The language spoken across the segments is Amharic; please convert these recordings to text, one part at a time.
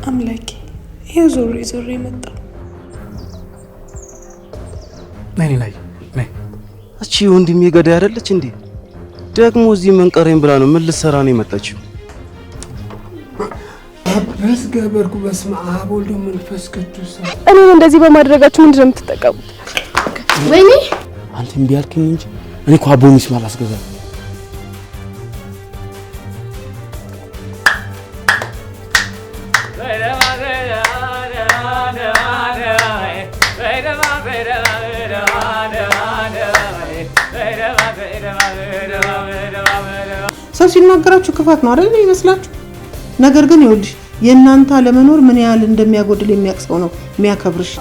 አምላኬ ይሄው ዞሬ መጣ። ነይ ነይ ነይ። እቺ ወንድሜ ገዳይ አይደለች እንዴ? ደግሞ እዚህ መንቀረኝ ብላ ነው ምን ልትሰራ ነው የመጣችው? አበስ ገበርኩ በስመ አብ ወወልድ ወመንፈስ ቅዱስ። እኔ እንደዚህ በማድረጋችሁ ምንድነው የምትጠቀሙት? ወይኔ አንተ እምቢ አልከኝ እንጂ እኔ እኮ አቦ ሚስማር አስገዛ። ሰው ሲናገራችሁ ክፋት ነው አይደል ይመስላችሁ? ነገር ግን ይኸውልሽ የእናንተ አለመኖር ምን ያህል እንደሚያጎድል የሚያቅሰው ነው የሚያከብርሽ።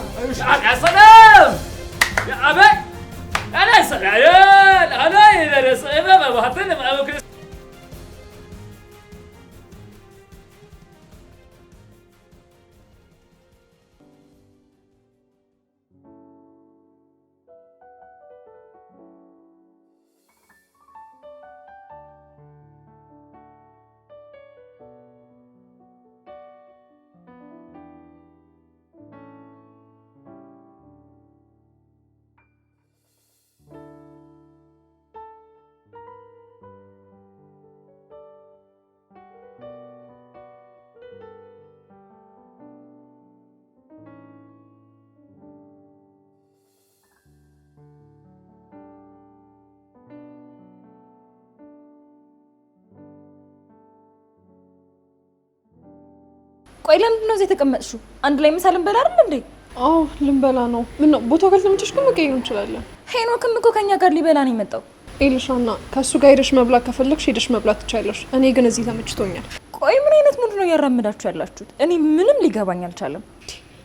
ቆይ ለምንድን ነው እዚህ የተቀመጥሽው? አንድ ላይ ምሳ ልንበላ አይደል እንዴ? አዎ ልንበላ ነው። ምን ነው ቦታው ካልተመቸሽ ግን መቀየር እንችላለን። ሄኖክም እኮ ከኛ ጋር ሊበላ ነው የመጣው። ኤልሻና ከሱ ጋር ሄደሽ መብላት ከፈለግሽ ሄደሽ መብላት ትቻለሽ። እኔ ግን እዚህ ተመችቶኛል። ቆይ ምን አይነት ሙድ ነው ያራምዳችሁ ያላችሁት? እኔ ምንም ሊገባኝ አልቻለም።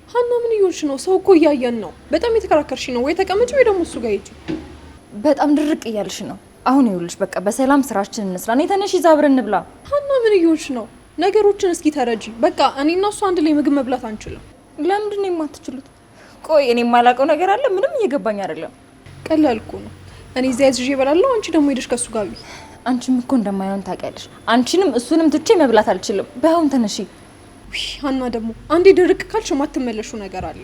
ሀና ምን እየሆንሽ ነው? ሰው እኮ እያየን ነው። በጣም የተከራከርሽ ነው። ወይ ተቀመጪ ወይ ደግሞ እሱ ጋር ሂጂ። በጣም ድርቅ እያልሽ ነው። አሁን ይኸውልሽ በቃ በሰላም ስራችንን እንስራ። እኔ ተነሽ ይዛ አብረን እንብላ። ሀና ምን እየሆንሽ ነው? ነገሮችን እስኪ ተረጂ። በቃ እኔና እሱ አንድ ላይ ምግብ መብላት አንችልም። ለምንድን ነው የማትችሉት? ቆይ እኔ የማላውቀው ነገር አለ? ምንም እየገባኝ አይደለም። ቀላል እኮ ነው። እኔ እዚያ ይዤ እበላለሁ፣ አንቺ ደግሞ ሄደሽ ከሱ ጋር ብይ። አንቺም እኮ እንደማይሆን ታውቂያለሽ። አንቺንም እሱንም ትቼ መብላት አልችልም። በአሁን ተነሺ። ሀና ደግሞ አንዴ ድርቅ ካልሽ የማትመለሹ ነገር አለ።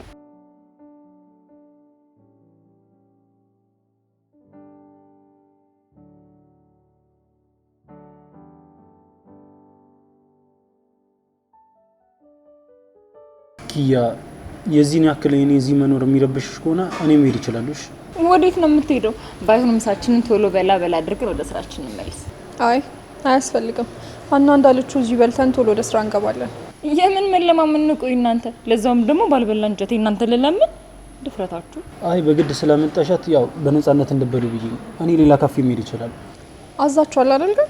ኪያ የዚህን ያክል እኔ እዚህ መኖር የሚረብሽሽ ከሆነ እኔ መሄድ እችላለሁ። ወዴት ነው የምትሄደው? ባይሆን ምሳችንን ቶሎ በላ አድርገን ወደ ስራችን እንመለስ። አይ አያስፈልግም። ሀና እንዳለችው እዚህ በልተን ቶሎ ወደ ስራ እንገባለን። የምን መለማመን ነው? ቆይ እናንተ ለዛውም ደግሞ ባልበላ እንጀቴ እናንተ ለለምን ድፍረታችሁ? አይ በግድ ስለመጣሻት ያው በነፃነት እንድበሉ ብዬ ነው። እኔ ሌላ ካፌ መሄድ እችላለሁ። አዛችኋል አይደል ግን?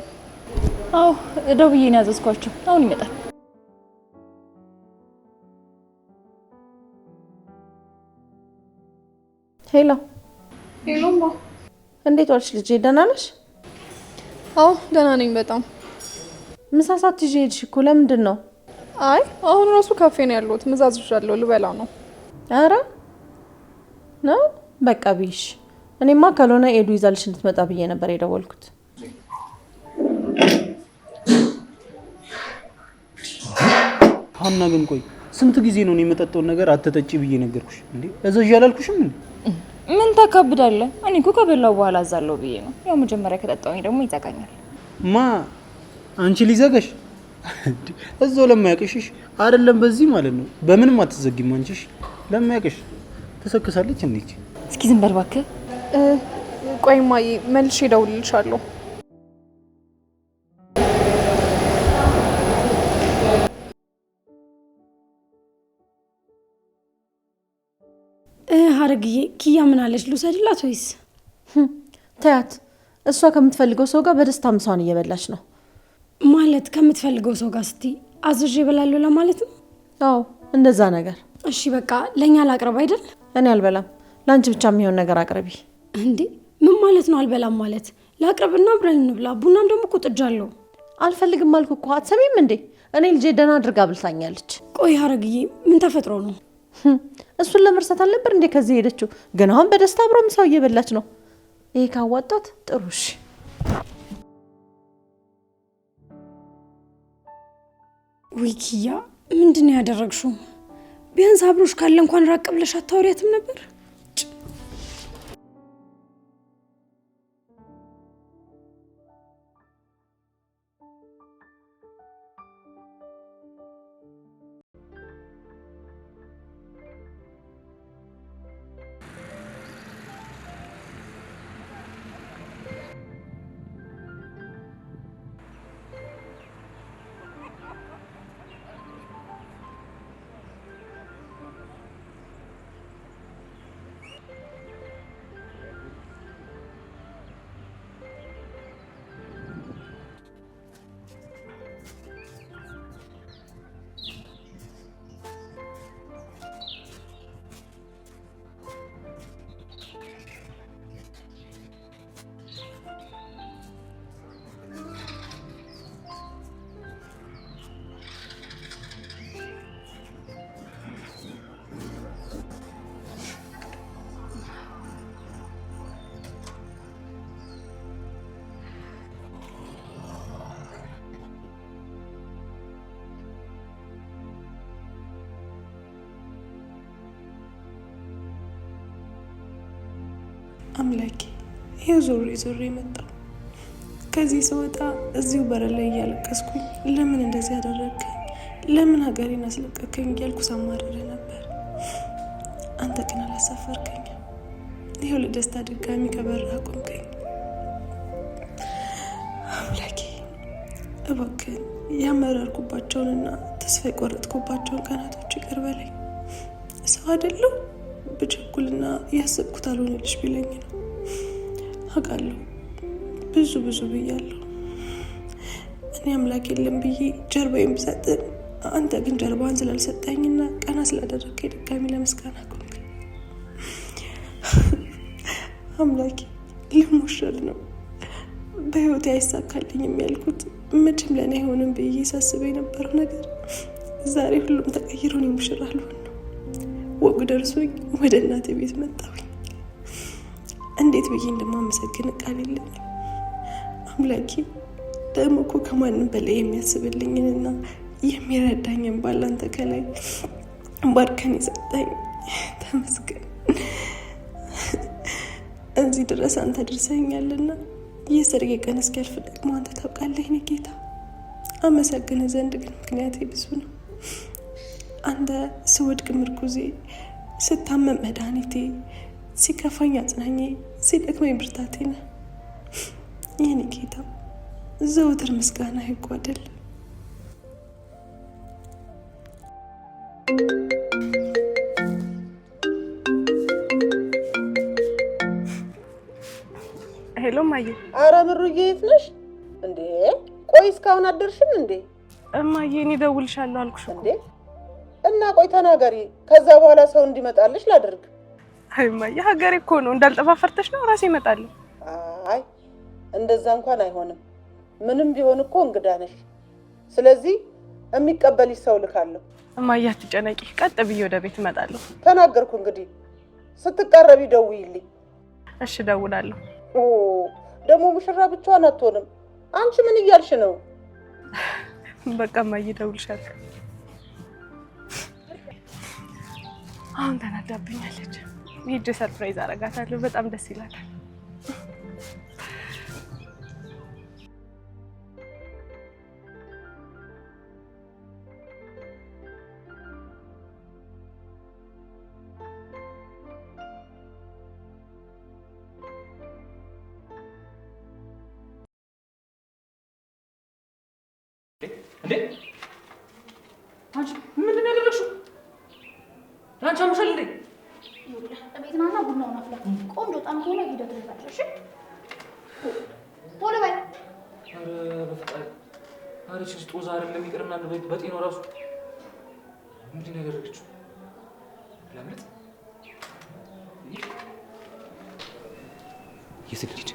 አዎ ደውዬ ነው ያዘዝኳቸው። አሁን ይመጣል። ሄሎ ሄሎማ፣ እንዴት ዋልሽ ልጄ? ደህና ነሽ? አዎ ደህና ነኝ በጣም። ምሳ ሰዓት ይዤ ሄድሽ እኮ ለምንድን ነው? አይ አሁን ራሱ ካፌ ነው ያለሁት። ምዛዝሻለሁ፣ ልበላ ነው። ኧረ ነው በቃ ብይሽ። እኔማ ካልሆነ ኤዱ ይዛልሽ እንድትመጣ ብዬ ነበር የደወልኩት። ሀና ግን ቆይ ስንት ጊዜ ነው የመጠጣውን ነገር አትጠጪ ብዬ ነገርኩሽ እንዴ? እዛሽ ያላልኩሽም እንዴ? ምን ታካብዳለህ? እኔ እኮ ከበላው በኋላ አዛለው ብዬ ነው። ያው መጀመሪያ ከጠጣሁኝ ደግሞ ይዘጋኛል። ማ አንቺ ሊዘጋሽ እዛው ለማያቅሽሽ አይደለም በዚህ ማለት ነው። በምንም አትዘጊም አንቺሽ ለማያቅሽ ተሰክሳለች እንዴ? እስኪ ዝም በል እባክህ። ቆይ ማዬ መልሼ እደውልልሻለሁ። ሀረግዬ ኪያ ምን አለች? ልውሰድላት ወይስ? ተያት። እሷ ከምትፈልገው ሰው ጋር በደስታ ምሳውን እየበላች ነው። ማለት ከምትፈልገው ሰው ጋር ስትይ አዝዤ እበላለሁ ለማለት ነው? አዎ እንደዛ ነገር። እሺ በቃ ለእኛ ላቅርብ አይደል? እኔ አልበላም። ለአንቺ ብቻ የሚሆን ነገር አቅርቢ። እንዴ ምን ማለት ነው አልበላም ማለት? ላቅርብና አብረን እንብላ። ቡናም ደግሞ ቁጥጃለሁ። አልፈልግም አልኩ እኮ አትሰሚም እንዴ? እኔ ልጄ ደህና አድርጋ ብልታኛለች። ቆይ ሀረግዬ ምን ተፈጥሮ ነው? እሱን ለመርሳት አልነበር እንዴ ከዚህ ሄደችው? ግን አሁን በደስታ አብሮ ምሳው እየበላች ነው። ይሄ ካዋጣት ጥሩ። እሺ ውይ ኪያ ምንድን ነው ያደረግሽው? ቢያንስ አብሮሽ ካለ እንኳን ራቅ ብለሽ አታወሪያትም ነበር? አምላኬ ይሄው ዞሬ መጣ። ከዚህ ስወጣ እዚሁ በር ላይ እያለቀስኩኝ ለምን እንደዚህ ያደረግከኝ፣ ለምን ሀገሬን አስለቀቀኝ እያልኩ ሳማረረ ነበር። አንተ ግን አላሳፈርከኝ። ይሄው ለደስታ ድጋሚ ከበር አቆምከኝ። አምላኬ እባክህ ያመረርኩባቸውንና ተስፋ የቆረጥኩባቸውን ቀናቶች ይቅር በለኝ። ሰው አይደለሁ ብቸኩልና ያሰብኩት አልሆነልሽ ቢለኝ ነው። አውቃለሁ ብዙ ብያለሁ። እኔ አምላክ የለም ብዬ ጀርባዬን ብሰጥን፣ አንተ ግን ጀርባን ስላልሰጠኝና ቀና ስላደረግከኝ ድጋሚ ለምስጋና ቆምከኝ። አምላኬ ልሞሸር ነው በህይወቴ አይሳካልኝም ያልኩት መቼም ለእኔ አይሆንም ብዬ ሳስበው የነበረው ነገር ዛሬ ሁሉም ተቀይሮ ነው ሙሽራ አልሆን ነው። ወግ ደርሶኝ ወደ እናቴ ቤት መጣሁኝ። እንዴት ብዬ እንደማመሰግን ቃል የለኝም። አምላኬ ደግሞ እኮ ከማንም በላይ የሚያስብልኝንና የሚረዳኝን ባላንተ ከላይ ባርከን የሰጠኝ ተመስገን። እዚህ ድረስ አንተ ደርሰኛልና የሰርጌ ቀን እስኪያልፍ ደግሞ አንተ ታውቃለህ። እኔ ጌታ አመሰግን ዘንድ ግን ምክንያቴ ብዙ ነው። አንተ ስወድቅ ምርኩዜ፣ ስታመም መድኃኒቴ፣ ሲከፋኝ አጽናኜ፣ ሲደክመኝ ብርታቴ ነህ። የኔ ጌታ ዘወትር ምስጋና ይጓደል። ሄሎ ማዬ። አረ ምሩዬ የት ነሽ እንዴ? ቆይ እስካሁን አደርሽም እንዴ? እማዬ እኔ እደውልልሻለሁ አልኩሽ እንዴ። እና ቆይ ተናገሪ፣ ከዛ በኋላ ሰው እንዲመጣልሽ ላድርግ። አይ ማዬ ሀገሬ እኮ ነው፣ እንዳልጠፋ ፈርተሽ ነው? ራሴ እመጣለሁ። አይ እንደዛ እንኳን አይሆንም። ምንም ቢሆን እኮ እንግዳ ነሽ። ስለዚህ የሚቀበልሽ ሰው ልካለሁ። እማዬ አትጨነቂ፣ ቀጥ ብዬ ወደ ቤት እመጣለሁ። ተናገርኩ እንግዲህ። ስትቀረቢ ደውይልኝ። እሺ እደውላለሁ። ደግሞ ሙሽራ ብቻዋን አትሆንም። አንቺ ምን እያልሽ ነው? በቃ እማዬ እደውልልሻለሁ። አሁን ተናዳብኛለች። ሂጅ ሰርፕራይዝ አደርጋታለሁ። በጣም ደስ ይላል። እንዴ አንቺ ምንድን ነው ያደረግሽው? አንቺ አምሻል እንዴ? ቤት ናና ቡናውን አፍላ። ቆንጆ ጣም ከሆነ ሂደት ልታደርሽ ቶሎ በይ። ኧረ በፈጣሪ አረችሽ ጦዛ አይደለም ይቅርና በጤናው ራሱ ምንድን ነው ያደረገችው? ለምን የሴት ልጅ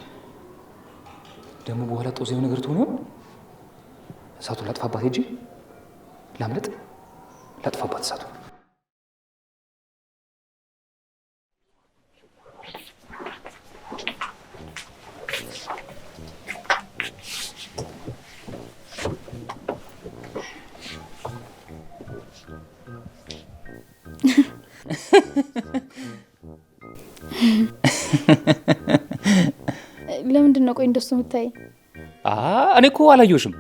ደግሞ በኋላ ጦዘው ነገር ትሆን ይሆን? እሳቱ ላጥፋባት ሂጂ። ላምለጥ ላጥፋባት እሳቱ። የምታይ? እኔ እኮ አላየሁሽም።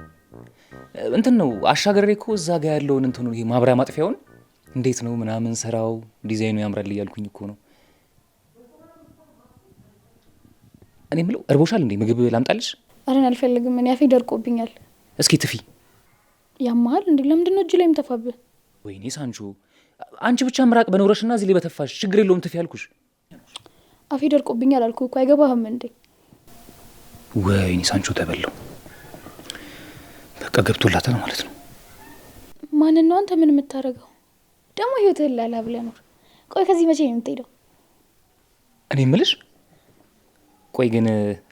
እንትን ነው አሻገሬ እኮ እዛ ጋር ያለውን እንትኑ ይሄ ማብሪያ ማጥፊያውን እንዴት ነው ምናምን ስራው ዲዛይኑ ያምራል እያልኩኝ እኮ ነው። እኔ የምለው እርቦሻል እንዴ? ምግብ ላምጣልሽ? አረን አልፈልግም። እኔ አፌ ደርቆብኛል። እስኪ ትፊ። ያማል እንዴ? ለምንድን ነው እጅ ላይ የምተፋብህ? ወይኔ ሳንቾ፣ አንቺ ብቻ ምራቅ በኖረሽና እዚህ ላይ በተፋሽ ችግር የለውም ትፊ ያልኩሽ። አፌ ደርቆብኛል አልኩ እኮ አይገባህም እንዴ? ወይኔ ሳንቾ ተበለው። በቃ ገብቶላታል ማለት ነው። ማንን ነው አንተ ምን የምታደርገው? ደግሞ ህይወትህን ላላ ብለህ ኖር። ቆይ ከዚህ መቼ ነው የምትሄደው? እኔ የምልሽ ቆይ ግን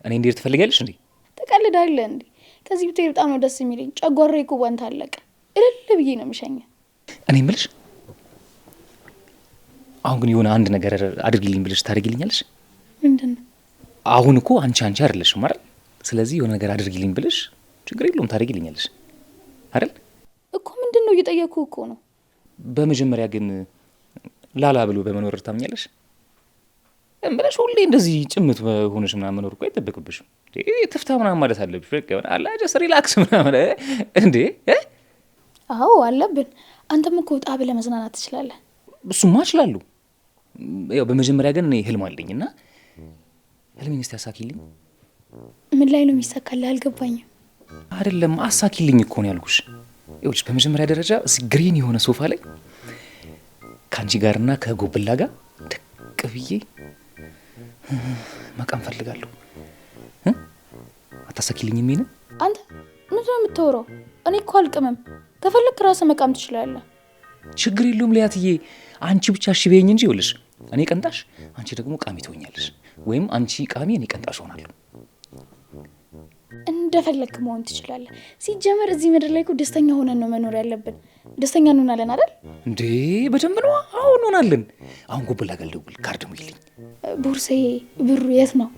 እኔ እንዴት ትፈልጊያለሽ እንዴ? ተቀልዳለህ እንዴ? ከዚህ ብትሄድ በጣም ነው ደስ የሚለኝ። ጨጓራዬ እኮ ባንተ አለቀ። እልል ብዬ ነው የምሸኘው። እኔ የምልሽ አሁን ግን የሆነ አንድ ነገር አድርጊልኝ ብለሽ ታደርጊልኛለሽ? ምንድነው? አሁን እኮ አንቺ አይደለሽም አይደል? ስለዚህ የሆነ ነገር አድርጊልኝ ብለሽ ችግር የለውም ታደርጊልኛለሽ አይደል? እኮ ምንድነው እየጠየኩህ እኮ ነው። በመጀመሪያ ግን ላላ ብሎ በመኖር ታምኛለሽ? እምብለሽ ሁሌ እንደዚህ ጭምት ሆነሽ ምናምን መኖር እኮ አይጠበቅብሽም። ትፍታ ምናምን ማለት አለብሽ። በቃ አላ ጀስት ሪላክስ ምናምን እንዴ? አዎ አለብን። አንተም እኮ ወጣ ብለህ መዝናናት ትችላለህ። እሱማ እችላለሁ። ያው በመጀመሪያ ግን እኔ ህልም አለኝና ህልሜን እስቲ አሳኪልኝ። ምን ላይ ነው የሚሳካልህ? አልገባኝም። አይደለም አሳኪልኝ እኮ ነው ያልኩሽ። ይኸውልሽ በመጀመሪያ ደረጃ እዚህ ግሪን የሆነ ሶፋ ላይ ከአንቺ ጋርና ከጎብላ ጋር ደቅ ብዬ መቃም ፈልጋለሁ። አታሳኪልኝም? ይሄን አንተ ምንድን ነው የምታወራው? እኔ እኮ አልቅምም። ከፈለክ ራስህ መቃም ትችላለህ። ችግር የለውም ሊያትዬ፣ አንቺ ብቻ እሺ በይኝ እንጂ። ይኸውልሽ እኔ ቀንጣሽ፣ አንቺ ደግሞ ቃሚ ትሆኛለሽ፣ ወይም አንቺ ቃሚ እኔ ቀንጣሽ ሆናለሁ። እንደፈለክ መሆን ትችላለህ። ሲጀመር እዚህ ምድር ላይ እኮ ደስተኛ ሆነን ነው መኖር ያለብን። ደስተኛ እንሆናለን አይደል እንዴ? በደንብ ነው። አዎ እንሆናለን። አሁን ጎብላ ጋር ልደውል፣ ካርድ ሙይልኝ። ቦርሳዬ ብሩ የት ነው?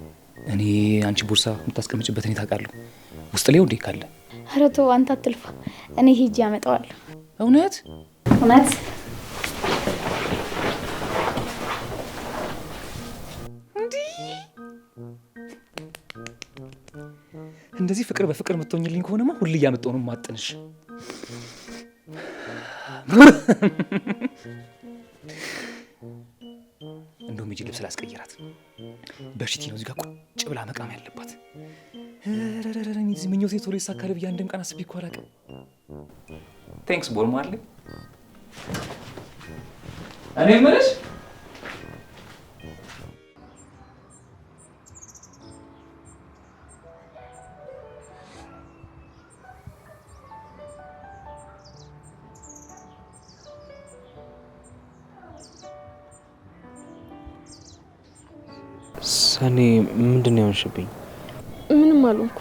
እኔ አንቺ ቦርሳ የምታስቀምጭበትን ታውቃለሁ። ውስጥ ላይ እንዴ ካለ። ኧረ ተው አንተ አትልፋ፣ እኔ ሄጄ አመጣዋለሁ። እውነት እውነት። እንደዚህ ፍቅር በፍቅር የምትሆኝልኝ ከሆነማ ሁሌ እያመጣሁ ነው ማጥንሽ። እንደውም ሂጂ ልብስ ላስቀይራት። በሽቲ ነው እዚህ ጋር ቁጭ ብላ መቃም ያለባት። እዚህ ምኞቴ ቶሎ ይሳካል ብዬ አንድም ቀን አስቤ እኮ አላውቅም። ቴንክስ ቦል ማርሌ። እኔ የምልሽ ሰኔ ምንድን ነው ያንሽብኝ? ምንም አልሆንኩ።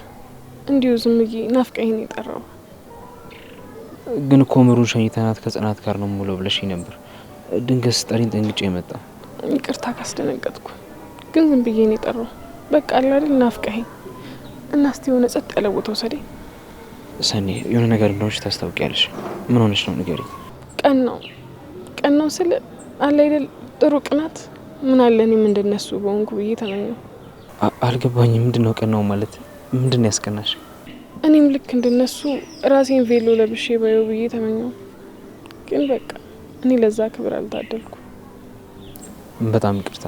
እንዲሁ ዝም ብዬ ናፍቀኸኝ ነው የጠራው። ግን እኮ ምሩን ሸኝተናት ከጽናት ጋር ነው ሙሉ ብለሽኝ ነበር። ድንገት ስጠሪኝ ደንግጬ መጣ። ይቅርታ ካስደነገጥኩ። ግን ዝም ብዬ ነው የጠራው። በቃ አለ አይደል ናፍቀኸኝ እና እስቲ የሆነ ጸጥ ያለ ቦታ ውሰደኝ። ሰኔ የሆነ ነገር እንደሆነሽ ታስታውቂያለሽ። ምን ሆነሽ ነው ንገሪኝ። ቀን ነው ስለ አለ አይደል ጥሩ ቅናት ምን አለ እኔም እንደነሱ በሆንኩ ብዬ ተመኘው። አልገባኝም። ምንድነው ቀናው ማለት? ምንድነው ያስቀናሽ? እኔም ልክ እንደነሱ ራሴን ቬሎ ለብሼ ባየው ብዬ ተመኘው። ግን በቃ እኔ ለዛ ክብር አልታደልኩ። በጣም ይቅርታ።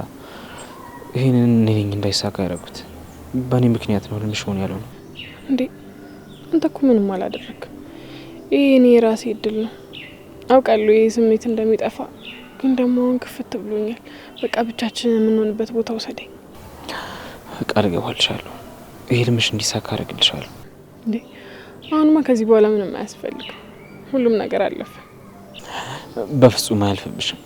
ይሄንን እኔ ነኝ እንዳይሳካ ያደረኩት። በእኔ ምክንያት ነው ልምሽ ሆነ ያለው ነው እንዴ? አንተ እኮ ምንም አላደረክም። ይሄ እኔ የራሴ እድል ነው አውቃለሁ። ይሄ ስሜት እንደሚጠፋ ግን ደግሞ አሁን ክፍት ብሎኛል። በቃ ብቻችንን የምንሆንበት ቦታ ውሰደኝ። ቃል እገባልሻለሁ። ይሄ ልምሽ እንዲሳካ አደርግልሻለሁ። እንዴ አሁንማ ከዚህ በኋላ ምንም አያስፈልግም። ሁሉም ነገር አለፈ። በፍጹም አያልፍብሽም።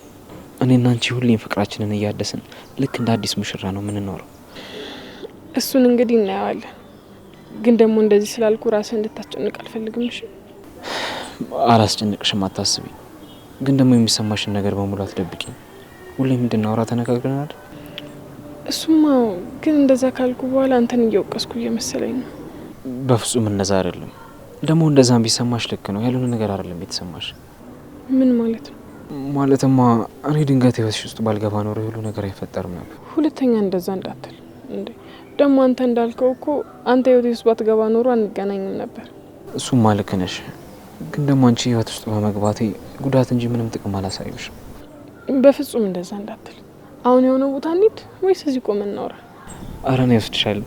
እኔና አንቺ ሁሌም ፍቅራችንን እያደስን ልክ እንደ አዲስ ሙሽራ ነው የምንኖረው። እሱን እንግዲህ እናየዋለን። ግን ደግሞ እንደዚህ ስላልኩ ራስህ እንድታስጨንቅ አልፈልግም። እሺ አላስጨንቅሽም፣ አታስቢ። ግን ደግሞ የሚሰማሽን ነገር በሙሉ አትደብቂኝ። ሁሌም እንድናወራ ተነጋግረናል። እሱማ ግን እንደዛ ካልኩ በኋላ አንተን እየወቀስኩ እየመሰለኝ ነው። በፍጹም እንደዛ አይደለም። ደግሞ እንደዛም ቢሰማሽ ልክ ነው። ያልሆነ ነገር አይደለም የተሰማሽ። ምን ማለት ነው? ማለትማ እኔ ድንገት ህይወትሽ ውስጥ ባልገባ ኖሮ ሁሉ ነገር አይፈጠርም ነበር። ሁለተኛ እንደዛ እንዳትል። እንዴ ደግሞ አንተ እንዳልከው እኮ አንተ ህይወቴ ውስጥ ባትገባ ኖሮ አንገናኝም ነበር። እሱማ ልክ ነሽ፣ ግን ደግሞ አንቺ ህይወት ውስጥ በመግባቴ ጉዳት እንጂ ምንም ጥቅም አላሳየሽም። በፍጹም እንደዛ እንዳትል። አሁን የሆነ ቦታ እንሂድ ወይስ እዚህ ቆመን እናውራ? ኧረ እኔ እወስድሻለሁ።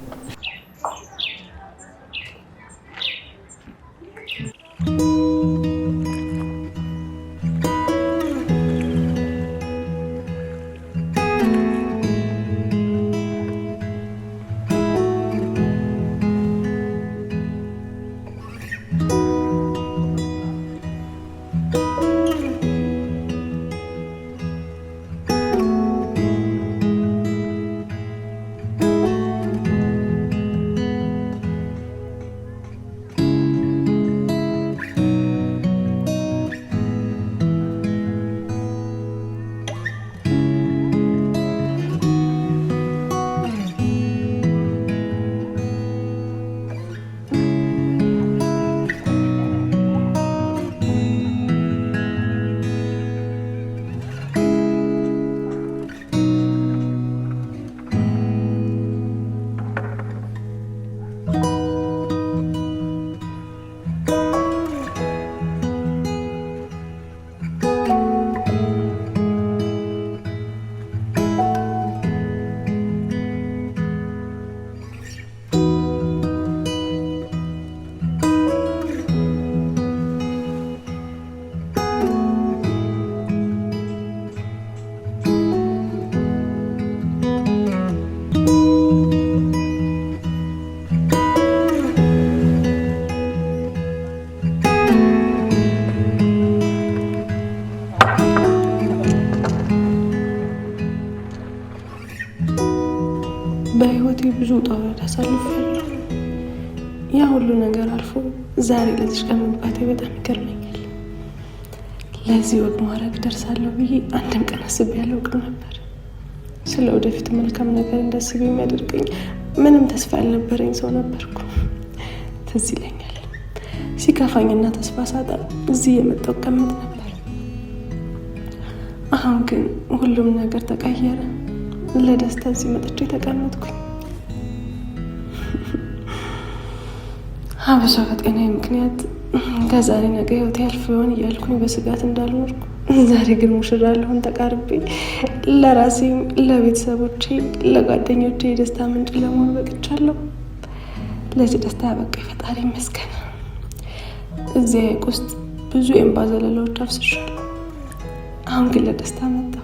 በህይወቴ ብዙ ውጣ ውረድ አሳልፌያለሁ። ያ ሁሉ ነገር አልፎ ዛሬ ለዚህ ቀን መብቃቴ በጣም ይገርመኛል። ለዚህ ወግ ማድረግ ደርሳለሁ ብዬ አንድም ቀን አስቤ አላውቅም ነበር። ስለ ወደፊት መልካም ነገር እንዳስብ የሚያደርገኝ ምንም ተስፋ ያልነበረኝ ሰው ነበርኩ። ትዝ ይለኛል ሲከፋኝና ተስፋ ሳጣ እዚህ የመጣው ቀመጥ ነበር። አሁን ግን ሁሉም ነገር ተቀየረ። ለደስታ እዚህ መጥቼ ተቀመጥኩኝ። ሀበሻ በጤናዬ ምክንያት ከዛሬ ነገ ህይወቴ ያልፍ ይሆን እያልኩኝ በስጋት እንዳልኖርኩ ዛሬ ግን ሙሽራ ልሆን ተቃርቤ ለራሴም ለቤተሰቦቼ ለጓደኞቼ የደስታ ምንጭ ለመሆን በቅቻለሁ። ለዚህ ደስታ ያበቃኝ ፈጣሪ ይመስገን። እዚህ ሐይቅ ውስጥ ብዙ የእንባ ዘለላዎች አፍስሻለሁ። አሁን ግን ለደስታ መጣሁ።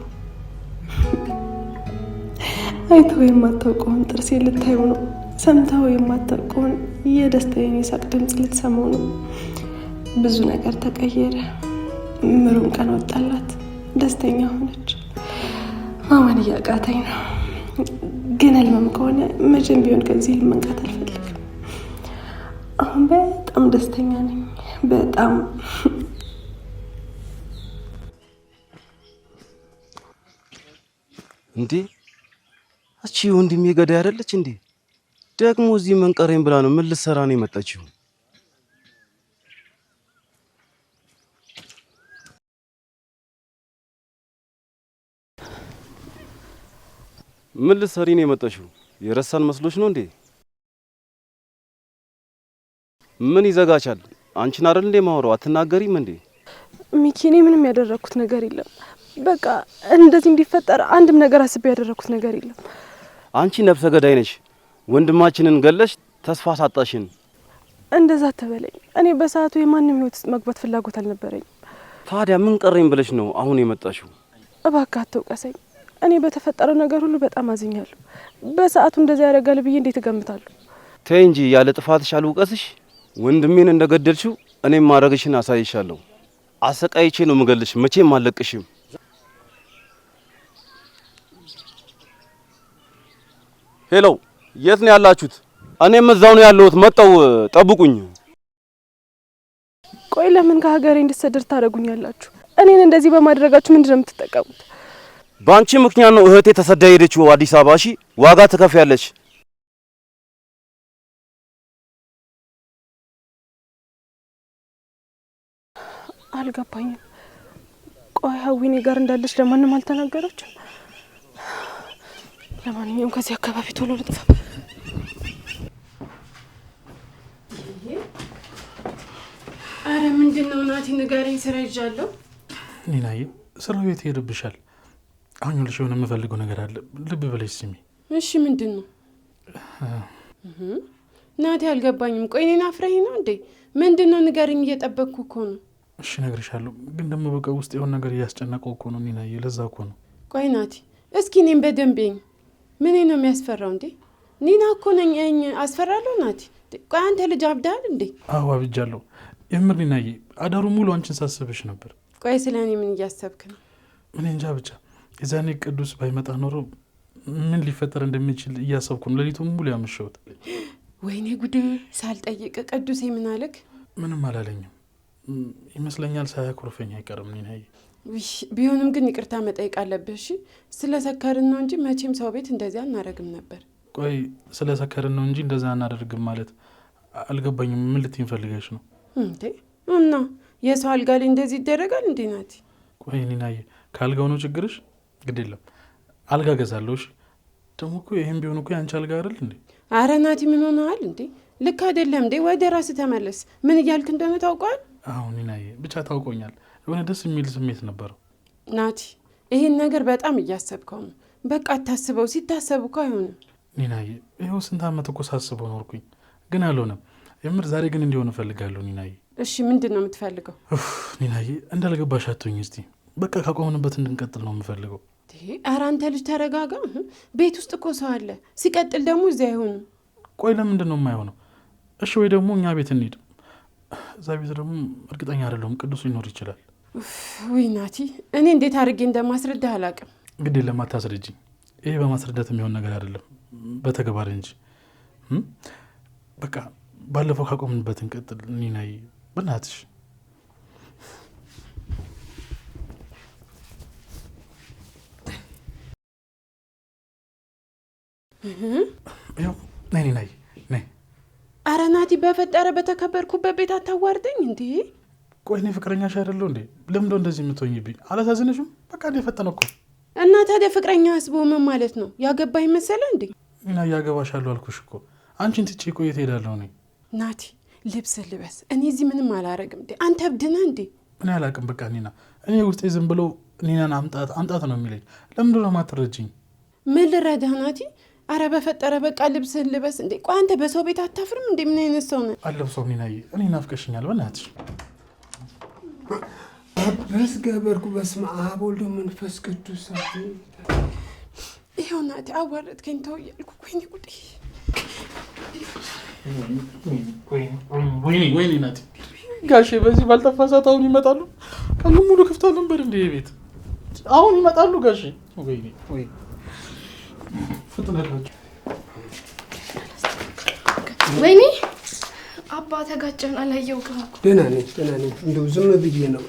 አይተው የማታውቀውን ጥርሴ ልታዩ ነው። ሰምተው የማታውቀውን የደስታዬን የሳቅ ድምፅ ልትሰማው ነው። ብዙ ነገር ተቀየረ። ምሩን ቀን ወጣላት፣ ደስተኛ ሆነች። ማመን እያቃተኝ ነው። ግን ህልምም ከሆነ መቼም ቢሆን ከዚህ ህልም መንቃት አልፈልግም። አሁን በጣም ደስተኛ ነኝ። በጣም እንዴ እቺ ወንድሜ ገዳይ አይደለች እንዴ? ደግሞ እዚህ መንቀሬን ብላ ነው ምን ልትሰራ ነው የመጣችው? ምን ልትሰሪ ነው የመጣችው? የረሳን መስሎሽ ነው እንዴ? ምን ይዘጋቻል? አንቺን አይደል እንዴ ማወራው? አትናገሪም እንዴ? ሚኪ፣ እኔ ምንም ያደረኩት ነገር የለም። በቃ እንደዚህ እንዲፈጠር አንድም ነገር አስቤ ያደረኩት ነገር የለም። አንቺ ነፍሰ ገዳይ ነሽ። ወንድማችንን ገለሽ ተስፋ ሳጣሽን። እንደዛ ተበለኝ። እኔ በሰዓቱ የማንም ህይወት ውስጥ መግባት ፍላጎት አልነበረኝ። ታዲያ ምን ቀረኝ ብለሽ ነው አሁን የመጣሽው? እባክህ አትውቀሰኝ። እኔ በተፈጠረው ነገር ሁሉ በጣም አዝኛለሁ። በሰዓቱ እንደዛ ያደርጋል ብዬ እንዴት እገምታለሁ? ተይ እንጂ ያለ ጥፋትሽ አልውቀስሽ። ወንድሜን እንደገደልሽው እኔም ማድረግሽን አሳይሻለሁ። አሰቃይቼ ነው የምገልሽ። መቼም አልለቅሽም። ሄሎ፣ የት ነው ያላችሁት? እኔም እዛው ነው ያለሁት። መጣው፣ ጠብቁኝ። ቆይ ለምን ከሀገሬ እንድትሰደድ ታደርጉኛላችሁ? እኔን እንደዚህ በማድረጋችሁ ምንድነው የምትጠቀሙት? በአንቺ ምክንያት ነው እህቴ ተሰዳ ሄደችው አዲስ አበባ። እሺ፣ ዋጋ ትከፍያለሽ። አልገባኝም። ቆይ ሀዊኔ ጋር እንዳለች ለማንም አልተናገረችም? ለማንኛውም ከዚህ አካባቢ ቶሎ ልጥፋ። አረ ምንድነው ናቲ ንገረኝ፣ ስራ ይዣለሁ። ኒናዬ ስራው ቤት ሄድብሻል። አሁን ልጅ የሆነ የምፈልገው ነገር አለ፣ ልብ ብለሽ ስሚ። እሺ ምንድነው? ናቲ አልገባኝም። ቆይ እኔን አፍረኝ ነው እንዴ? ምንድነው ንገረኝ፣ እየጠበቅኩ እኮ ነው። እሺ እነግርሻለሁ፣ ግን ደግሞ በቃ ውስጥ የሆነ ነገር እያስጨነቀው እኮ ነው ኒናዬ፣ ለዛ እኮ ነው። ቆይ ናቲ እስኪ እኔን በደንብኝ። ምን ነው የሚያስፈራው እንዴ? ኒና እኮ ነኝ። አስፈራለሁ ናቲ? ቆይ አንተ ልጅ አብዳል እንዴ? አዎ አብጃለሁ። የምር ኒናዬ፣ አዳሩ ሙሉ አንቺን ሳስብሽ ነበር። ቆይ ስለኔ ምን እያሰብክ ነው? ምን እንጃ ብቻ የዛኔ ቅዱስ ባይመጣ ኖሮ ምን ሊፈጠር እንደሚችል እያሰብኩ ነው ሌሊቱን ሙሉ ያመሸሁት። ወይኔ ጉድ! ሳልጠይቅ ቅዱሴ ምን አለክ? ምንም አላለኝም ይመስለኛል። ሳያኮርፈኝ አይቀርም ኒናዬ። ቢሆንም ግን ይቅርታ መጠየቅ አለብህ እሺ? ስለሰከርን ነው እንጂ መቼም ሰው ቤት እንደዚያ አናደርግም ነበር። ቆይ ስለሰከርን ነው እንጂ እንደዛ አናደርግም ማለት አልገባኝም። ምን ልትይኝ ፈልገሽ ነው እንዴ? እና የሰው አልጋ ላይ እንደዚህ ይደረጋል እንዴ ናቲ? ቆይ ኒናዬ ካልጋው ነው ችግርሽ? ግድ የለም አልጋ ገዛለሁ። እሺ ደግሞ እኮ ይሄን ቢሆን እኮ ያንቺ አልጋ አይደል እንዴ? አረ ናቲ ምን ሆነሃል እንዴ? ልክ አይደለም እንዴ? ወደ ራስህ ተመለስ። ምን እያልክ እንደሆነ ታውቀዋል? አዎ ኒናዬ ብቻ ታውቆኛል። የሆነ ደስ የሚል ስሜት ነበረው። ናቲ ይሄን ነገር በጣም እያሰብከው ነው። በቃ አታስበው። ሲታሰብ እኮ አይሆንም ኒናዬ። ይኸው ስንት ዓመት እኮ ሳስበው ኖርኩኝ፣ ግን አልሆነም። የምር ዛሬ ግን እንዲሆን እፈልጋለሁ ኒናዬ። እሺ ምንድን ነው የምትፈልገው? ኒናዬ እንዳልገባሽ አትሁኝ እስቲ። በቃ ካቆምንበት እንድንቀጥል ነው የምፈልገው። ኧረ አንተ ልጅ ተረጋጋ። ቤት ውስጥ እኮ ሰው አለ። ሲቀጥል ደግሞ እዚያ አይሆንም። ቆይ ለምንድን ነው የማይሆነው? እሺ ወይ ደግሞ እኛ ቤት እንሂድ። እዛ ቤት ደግሞ እርግጠኛ አይደለሁም ቅዱስ ሊኖር ይችላል። ውይ ናቲ እኔ እንዴት አድርጌ እንደማስረዳህ አላውቅም። ግድ የለም አታስረጅኝ። ይሄ በማስረዳት የሚሆን ነገር አይደለም፣ በተግባር እንጂ። በቃ ባለፈው ካቆምንበት እንቀጥል ኒናዬ በእናትሽ። ያው ነይ ነይ ነይ። ኧረ ናቲ በፈጠረ በተከበርኩበት ቤት አታዋርደኝ እንዴ! ቆይ እኔ ፍቅረኛሽ አይደለሁ እንዴ? ለምንድነው እንደዚህ የምትሆኝብኝ? አላሳዝንሽም? በቃ እኔ ፈጠነ እኮ። እና ታዲያ ፍቅረኛ አስቦ ምን ማለት ነው? ያገባኝ መሰለህ እንዴ? ኒና ያገባሻለሁ አልኩሽ እኮ። አንቺን ትቼ ቆይ የት ሄዳለሁ እኔ? ናቲ ልብስ ልበስ። እኔ እዚህ ምንም አላረግም እንዴ? አንተ እብድና እንዴ? እኔ አላቅም። በቃ ኒና እኔ ውስጤ ዝም ብሎ ኒናን አምጣት ነው የሚለኝ። ለምንድነው የማትረጂኝ? ምን ልረዳህ ናቲ? አረ በፈጠረ በቃ ልብስህን ልበስ እንዴ! ቆይ አንተ በሰው ቤት አታፍርም እንዴ? ምን አይነት ሰው ነህ? አለብሰው ኒናዬ፣ እኔ ናፍቀሽኛል በእናትሽ። አበስ ገበርኩ በስመ አብ ወልድ መንፈስ ቅዱስ። ይኸው ናቲ አዋረድከኝ። ተው እያልኩ ወይኔ ጉዴ! ወይኔ ናቲ ጋሼ፣ በዚህ ባልጠፋ ሰዓት አሁን ይመጣሉ። ቀኑን ሙሉ ክፍት ነበር እንደ ቤት። አሁን ይመጣሉ ጋሼ። ወይኔ ፍጥነታቸው። ወይኔ አባ ተጋጨን። አላየሁም እኮ። ደህና ነኝ። እንደው ዝም ብዬ ነው።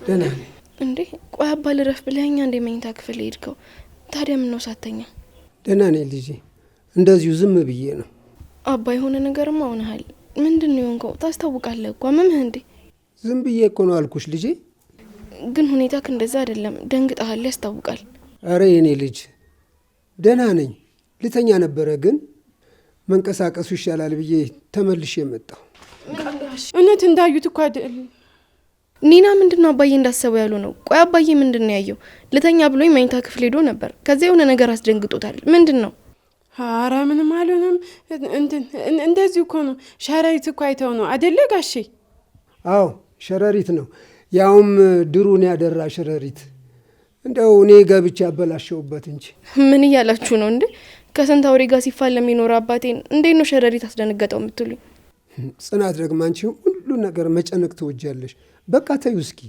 ደህና ነኝ። እንዴ ቆይ አባ ልረፍ ብለኸኝ እንደ መኝታ ክፍል ሄድከው? ታዲያ ምን ነው ሳተኛ? ደህና ነኝ ልጄ፣ እንደዚሁ ዝም ብዬ ነው። አባ የሆነ ነገርማ ሆነሃል። ምንድን ነው የሆንከው? ታስታውቃለህ እኮ አመመህ እንዴ? ዝም ብዬ እኮ ነው አልኩሽ ልጄ። ግን ሁኔታክ እንደዛ አይደለም፣ ደንግጠሃል፣ ያስታውቃል። አረ የኔ ልጅ ደህና ነኝ። ልተኛ ነበረ ግን መንቀሳቀሱ ይሻላል ብዬ ተመልሼ የመጣሁ። እውነት እንዳዩት እኮ አይደል? ኒና ምንድነው አባዬ እንዳሰበው ያሉ ነው? ቆይ አባዬ ምንድነው ያየው? ልተኛ ብሎኝ መኝታ ክፍል ሄዶ ነበር። ከዚያ የሆነ ነገር አስደንግጦታል። ምንድነው? ኧረ ምንም አልሆነም። እንደዚሁ እኮ ነው። ሸረሪት እኮ አይተው ነው አይደለ ጋሼ? አዎ ሸረሪት ነው፣ ያውም ድሩን ያደራ ሸረሪት። እንደው እኔ ገብቼ ያበላሸውበት እንጂ። ምን እያላችሁ ነው እንዴ? ከስንት አውሬ ጋር ሲፋለም የሚኖር አባቴን እንዴት ነው ሸረሪት አስደነገጠው የምትሉኝ? ጽናት ደግሞ አንቺ ሁሉ ነገር መጨነቅ ትወጃለሽ። በቃ ተይው እስኪ።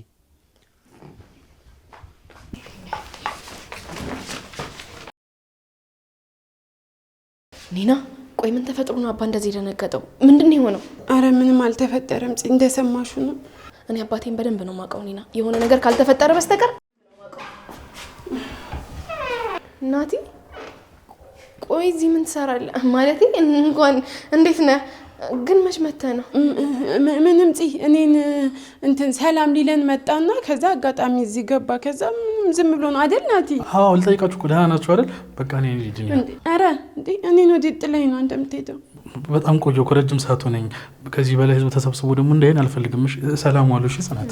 ኒና ቆይ ምን ተፈጥሮ ነው አባ እንደዚህ ደነገጠው? ምንድን ነው የሆነው? አረ ምንም አልተፈጠረም። እንደሰማሹ ነው። እኔ አባቴን በደንብ ነው የማውቀው ኒና። የሆነ ነገር ካልተፈጠረ በስተቀር ናቲ ቆይ እዚህ ምን ትሰራለህ? ማለቴ እንኳን እንዴት ነህ? ግን መች መተህ ነው? ምንም እኔን እንትን ሰላም ሊለን መጣና ከዛ አጋጣሚ እዚህ ገባ። ከዛ ዝም ብሎ ነው አይደል ናቲ? አዎ ልጠይቃችሁ እኮ ደህና ናችሁ አይደል? በቃ እኔ ልጅ ነኝ። ኧረ እንዴ እኔን ወዴት ጥለኝ ነው እንደምትሄደው? በጣም ቆየሁ እኮ ረጅም ሰዓት ሆነኝ። ከዚህ በላይ ህዝብ ተሰብስቦ ደግሞ እንዳይን አልፈልግም። እሺ ሰላም ዋሉ። እሺ ጽናት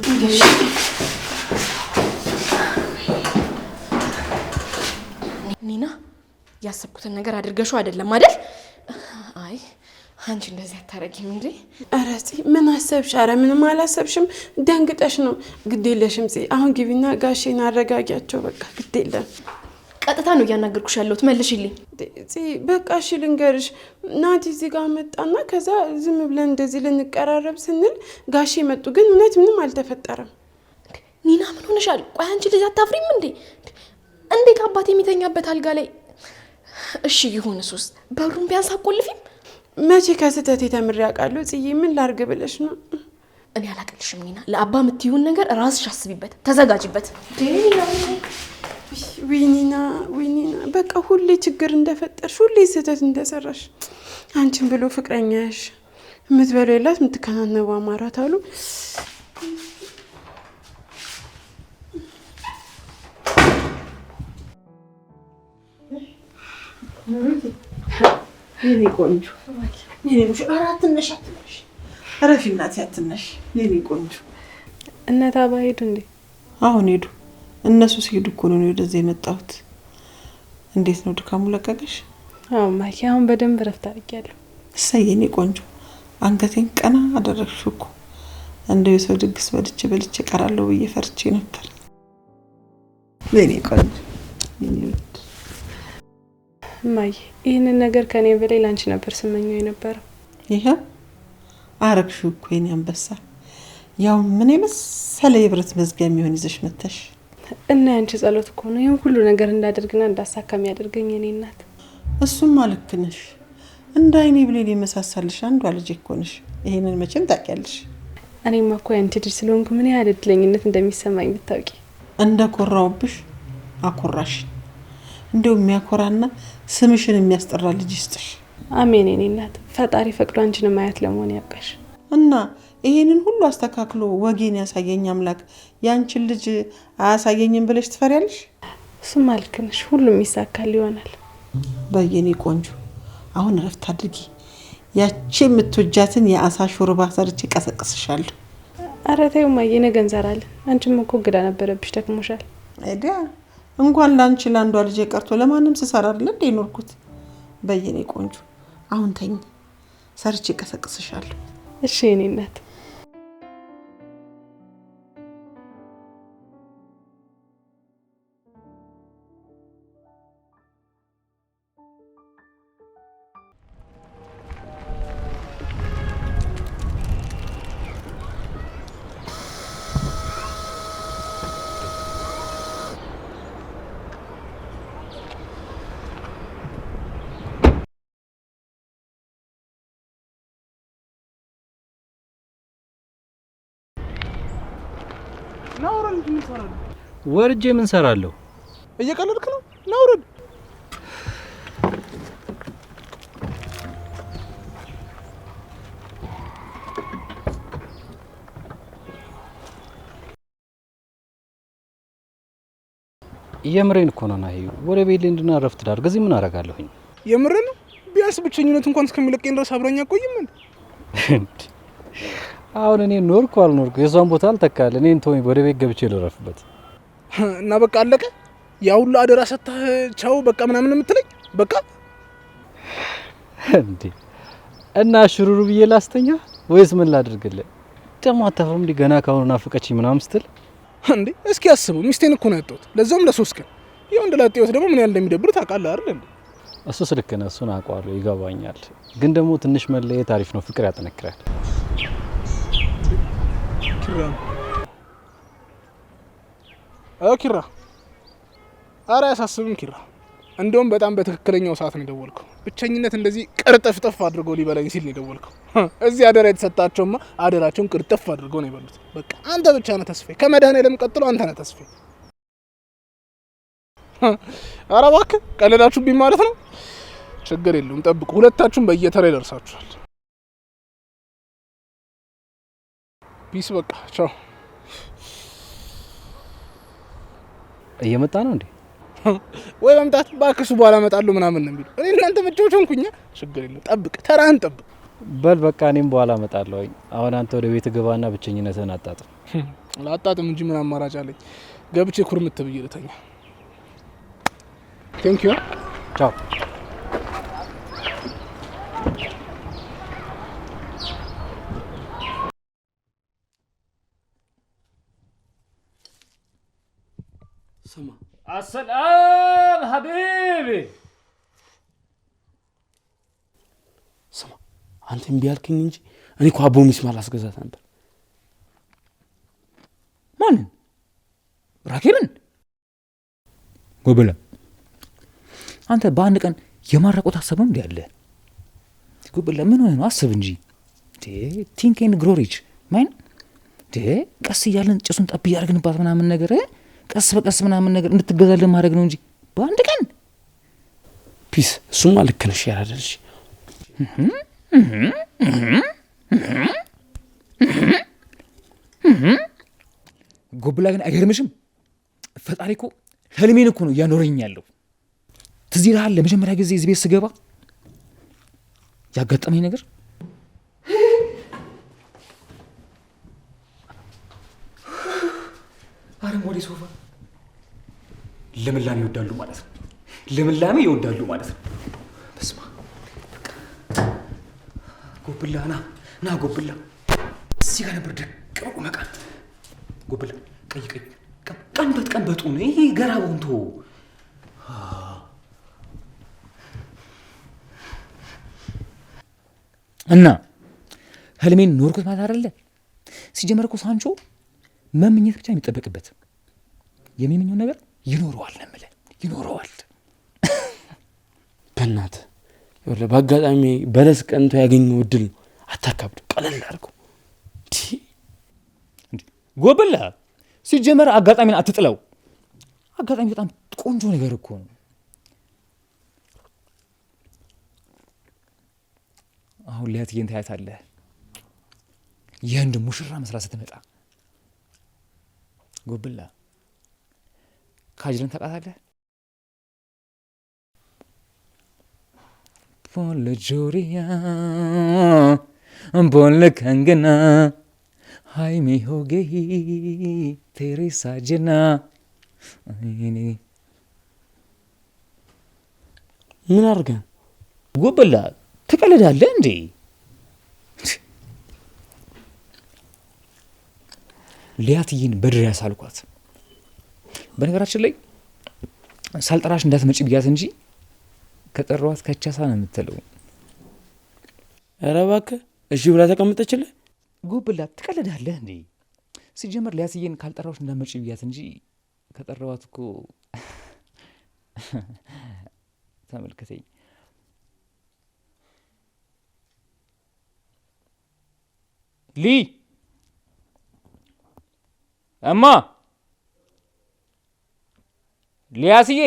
ኒና ያሰብኩትን ነገር አድርገሽው አይደለም አይደል? አይ አንቺ እንደዚህ አታረጊም እንዴ? ኧረ ምን አሰብሽ? ኧረ ምንም አላሰብሽም። ደንግጠሽ ነው። ግድ የለሽም አሁን ግቢና ጋሼን አረጋጊያቸው። በቃ ግድ የለም። ቀጥታ ነው እያናገርኩሽ ያለሁት። መልሽልኝ። በቃ እሺ ልንገርሽ። ናቲ እዚህ ጋር መጣና ከዛ ዝም ብለን እንደዚህ ልንቀራረብ ስንል ጋሼ መጡ። ግን እውነት ምንም አልተፈጠረም። ኒና ምን ሆነሻል? ቆይ አንቺ ልጅ አታፍሪም እንዴ? እንዴት አባት የሚተኛበት አልጋ ላይ? እሺ ይሁን ሱስ በሩን ቢያንስ አቆልፊም። መቼ ከስተት ተምሬ አውቃለሁ። ጽዬ ምን ላርግ ብለሽ ነው? እኔ አላቅልሽም ኒና። ለአባ የምትይውን ነገር ራስሽ አስቢበት፣ ተዘጋጅበት። ዊኒና በቃ ሁሌ ችግር እንደፈጠርሽ፣ ሁሌ ስህተት እንደሰራሽ፣ አንቺን ብሎ ፍቅረኛሽ የምትበለው የላት የምትከናነቡ አማራት አሉ። የኔ ቆንጆ የኔ ሙሽ አትነሽ አረፊ እናቴ አትነሽ የኔ ቆንጆ። እናት አባ ሄዱ እንዴ? አሁን ሄዱ። እነሱ ሲሄዱ እኮ ነው ወደዚህ የመጣሁት። እንዴት ነው ድካሙ ለቀቀሽ? አዎ ማኪ አሁን በደንብ ረፍት አድርጊያለሁ። እሰይ የኔ ቆንጆ አንገቴን ቀና አደረግሽው እኮ። እንደው የሰው ድግስ በልቼ ቀራለሁ ብዬ ፈርቼ ነበር። የኔ ቆንጆ ማይ ይህንን ነገር ከኔ በላይ ላንቺ ነበር ስመኘው የነበረው። ይሄ አረግሽው እኮ የኔ አንበሳ። ያው ምን የመሰለ የብረት መዝጊያ የሚሆን ይዘሽ መተሽ እና አንቺ ጸሎት እኮ ነው ይሄን ሁሉ ነገር እንዳደርግና እንዳሳካም ያደርገኝ የኔ እናት። እሱም ልክ ነሽ። እንዳይኔ ብሌን የመሳሳልሽ አንዷ ልጅ እኮ ነሽ። ይሄንን መቼም ታውቂያለሽ። እኔማ እኮ ያንቺ ልጅ ስለሆንኩ ምን ያህል እድለኝነት እንደሚሰማኝ ብታውቂ። እንደኮራውብሽ አኮራሽ። እንደው የሚያኮራና ስምሽን የሚያስጠራ ልጅ ይስጥሽ። አሜን የኔ እናት። ፈጣሪ ፈቅዶ አንቺን ማያት ለመሆን ያብቃሽ። እና ይሄንን ሁሉ አስተካክሎ ወጌን ያሳየኝ አምላክ ያንቺን ልጅ አያሳየኝም ብለሽ ትፈሪያለሽ? እሱማ ልክ ነሽ። ሁሉም ይሳካል ይሆናል። በየኔ ቆንጆ አሁን ረፍት አድርጊ። ያቺ የምትወጃትን የአሳ ሾርባ ሰርቼ ቀሰቅስሻለሁ። ኧረ ተይው ማዬ፣ ነገ እንሰራለን። አንቺም እኮ ግዳ ነበረብሽ፣ ደክሞሻል። አይዲያ እንኳን ላንቺ ላንዷ ልጅ ቀርቶ ለማንም ስሰራ አይደል እንዴ ኖርኩት። በየኔ ቆንጆ አሁን ተኝ፣ ሰርቼ ቀሰቅስሻለሁ። እሺ የኔ እናት። ወርጄ ምን ሰራለሁ? እየቀለድክ ነው? ናውረድ የምሬን እኮ ነው። ናሂ ወደ ቤት እንድናረፍት ዳርግ። እዚህ ምን አደርጋለሁኝ? የምሬን ነው። ቢያንስ ብቸኝነት እንኳን እስከሚለቀኝ ድረስ አብረኛ ቆይም እንዴ? አሁን እኔ ኖርኩ አልኖርኩ የሷን ቦታ አልተካል። እኔን ተወኝ፣ ወደ ቤት ገብቼ ልረፍበት እና በቃ አለቀ። ያ ሁሉ አደራ ሰጥተህ ቻው በቃ ምናምን የምትለኝ በቃ እንዴ? እና ሽሩሩ ብዬ ላስተኛ ወይስ ምን ላድርግልህ? ደግሞ አታፍርም እንዴ? ገና ካሁኑ ናፍቀችኝ ምናምን ስትል እንዴ? እስኪ አስበው፣ ሚስቴን እኮ ነው ያጣሁት፣ ለዛውም ለ3 ቀን። የወንድ ላጤ ህይወት ደግሞ ምን ያህል እንደሚደብር ታውቃለህ አይደል እንዴ? እሱስ ልክ ነህ፣ እሱን አውቀዋለሁ፣ ይገባኛል። ግን ደግሞ ትንሽ መለየት አሪፍ ነው፣ ፍቅር ያጠነክራል። ኪራ ኧረ አያሳስብም ኪራ። እንደውም በጣም በትክክለኛው ሰዓት ነው የደወልከው። ብቸኝነት እንደዚህ ቅርጥፍጥፍ አድርጎ ሊበላኝ ሲል ነው የደወልከው። እዚህ አደራ የተሰጣቸውማ አደራቸውን ቅርጥፍ አድርገው ነው የበሉት። በቃ አንተ ብቻ ነህ ተስፋዬ፣ ከመድኃኒዓለም ቀጥሎ አንተ ነህ ተስፋዬ። ኧረ እባክህ ቀለዳችሁብኝ ማለት ነው። ችግር የለውም ጠብቁ፣ ሁለታችሁም በየተራ ይደርሳችኋል። ፒስ በቃ ቻው። እየመጣ ነው እንዴ? ወይ መምጣት ባክሱ በኋላ እመጣለሁ ምናምን ነው የሚሉ። እኔ እናንተ መጫወቻ ሆንኩኝ። ችግር የለም ጠብቅ፣ ተራህን ጠብቅ። በል በቃ እኔም በኋላ እመጣለሁ። አሁን አንተ ወደ ቤት ግባና ብቸኝነትህን አጣጥም። ላጣጥም እንጂ ምን አማራጭ አለኝ? ገብቼ ኩርምት ብዬ ልተኛ። ቴንክ ዩ ቻው። ስማ አሰላም ሀቢቢ። ስማ አንተ እምቢ አልከኝ እንጂ እኔ እኮ አቦ ሚስማር አስገዛት ነበር። ማንን? ራኬብን? ጎበለ አንተ በአንድ ቀን የማረቆት አሰበው እንዲ ያለ ጎበለ ምን ሆነ ነው? አስብ እንጂ ቲንክ ኤንድ ግሮ ሪች ማን ቀስ እያለን ጭሱን ጠብ እያደረግንባት ምናምን ነገር ቀስ በቀስ ምናምን ነገር እንድትገዛልን ማድረግ ነው እንጂ በአንድ ቀን ፒስ። እሱማ ልክ ነሽ ያላደልሽ ጎብላ ግን አይገርምሽም? ፈጣሪ እኮ ህልሜን እኮ ነው እያኖረኝ ያለው። ትዝ ይልሃል ለመጀመሪያ ጊዜ እዚህ ቤት ስገባ ያጋጠመኝ ነገር? አረንጓዴ ሶፋ ልምላሜ ይወዳሉ ማለት ነው። ልምላሜ ይወዳሉ ማለት ነው። በስማ ጎብላ ና ጎብላ እዚህ ጋር ነበር ደቅ መቃ ጎብላ ቀይ ቀንበጡ ነው ይሄ ገራውን ቶ እና ህልሜን ኖርኩት ማለት አይደለ። ሲጀመር እኮ ሳንቾ መመኘት ብቻ የሚጠበቅበት የሚመኘው ነገር ይኖረዋል ነው የምልህ፣ ይኖረዋል። በእናትህ ይኸውልህ በአጋጣሚ በለስ ቀንቶ ያገኘው እድል ነው። አታካብዱ፣ ቀለል አድርገው። ጎብላ ሲጀመር አጋጣሚን አትጥለው። አጋጣሚ በጣም ቆንጆ ነገር እኮ ነው። አሁን ሊያትዬን ታያታለህ። የህንድ ሙሽራ መስራት ስትመጣ ጎብላ ካጅልን ታውቃታለህ? ቦለ ጆሪያ ቦለ ከንገና ሃይሜ ሆጌሂ ቴሬሳ ጀና ምን አድርገህ ጎብላ ትቀልዳለህ እንዴ? ሊያትዬን በድር ያሳልኳት። በነገራችን ላይ ሳልጠራሽ እንዳትመጪ ብያት እንጂ ከጠራኋት ከቻሳ ነው የምትለው። ኧረ እባክህ እሺ ብላ ተቀምጠችልህ። ጎብላ ትቀልዳለህ እንዴ? ሲጀመር ሊያትዬን ካልጠራሁሽ እንዳትመጪ ብያት እንጂ ከጠራኋት እኮ ተመልከተኝ። ሊ እማ ሊያስዬ